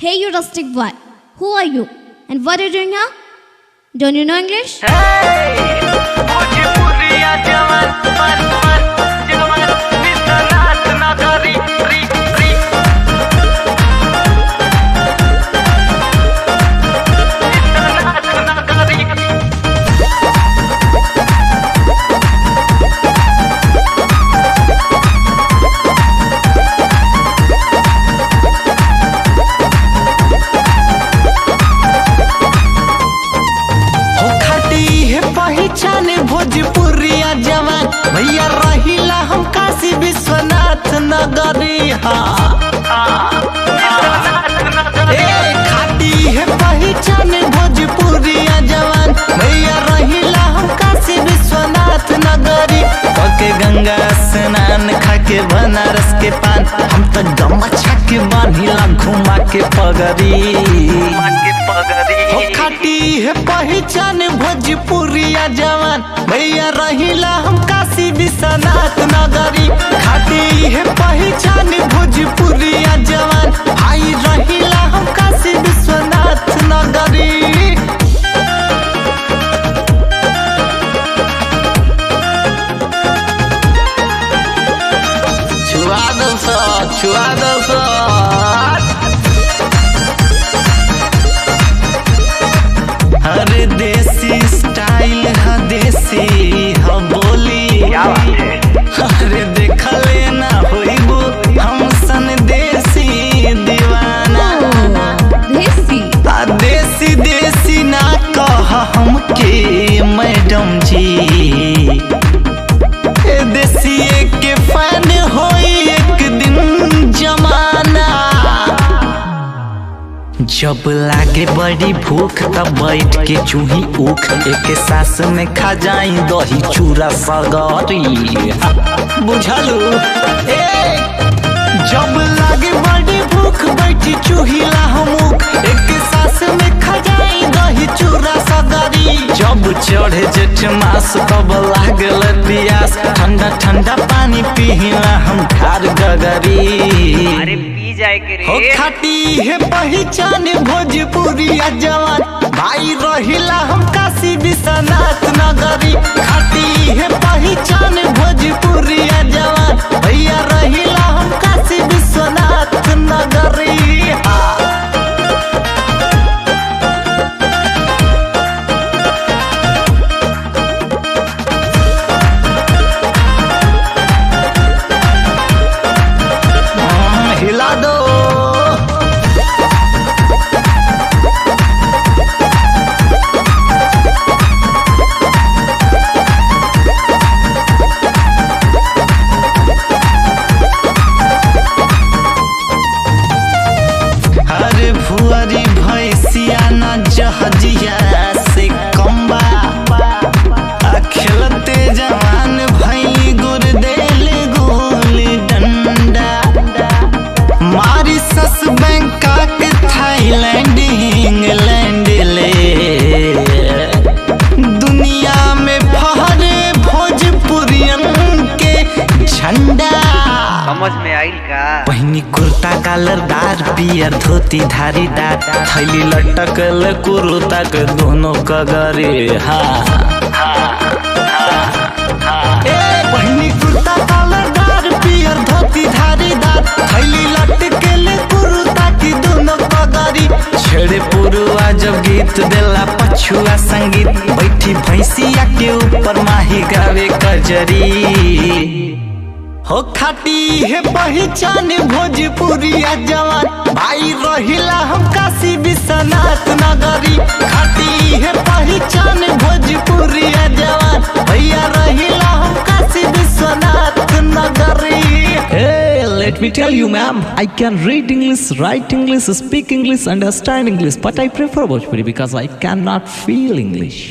Hey, you rustic boy, who are you? And what are you doing here? Don't you know English? भोजपुरिया जवान भैया रहिला हम काशी विश्वनाथ नगरी खाटी है पहचान भोजपुरिया जवान भैया रहिला हम काशी विश्वनाथ नगरी पके गंगा स्नान खाके बनारस के पान हम तो गमछा के बांधिला घुमा के पगड़ी खाटी है पहचान भोजपुरिया जवान भैया रहिला हम काशी विश्वनाथ नगरी खाटी है पहचान भोजपुरिया जवान आई रहिला हम काशी विश्वनाथ नगरी। छुआ दो अरे देसी स्टाइल है देसी है बोली अरे देख लेना होइबो हम सन देसी दीवाना देसी देसी ना कह हमके मैडम जी देसी के फैन होई एक दिन जमाना जब लागे बड़ी भूख तब बैठ के चूही उख एक सास में खा जाई दही चूरा सगरी बुझलू जब लागे बड़ी भूख बैठी चूही ला हम एक सास में खा जाई दही चूरा सगरी जब चढ़े जेठ मास तब लागल पियास ठंडा ठंडा पानी पीला हम ठार गगरी हो खाटी है पहचान भोजपुरिया जवान भाई रहिला हम काशी विश्वनाथ नगरी खाटी है पहचान भोजपुरिया जवान भैया रहिला हम काशी विश्वनाथ नगरी। हिला दो अरे भुअरी भैंसिया ना जहजिया से कम्बा खेलते जवान भई गुर देले गोली डंडा मारी सस बैंकॉक थाईलैंड इंग्लैंड ले दुनिया में फहरे भोजपुरियन के झंडा समझ में आइल का पहनी कुर्ता कलरदार पियर धोती धारीदार थैली लटकल कुर्ता के दोनों कगरे पहनी कुर्ता कलरदार पियर धोती धारीदार थैली लटकल कुर्ता की दोनों कगरी छेड़े पुरुआ जब गीत देला पछुआ संगीत बैठी भैंसिया के ऊपर माही गावे कजरी हो खाटी है पहचान भोजपुरिया जवान भाई रहिला हम काशी विश्वनाथ नगरी खाटी है पहचान भोजपुरिया जवान भैया रहिला हम काशी विश्वनाथ नगरी। Hey, let me tell you, ma'am, I can read English, write English, speak English, understand English, but I prefer Bhojpuri because I cannot feel English.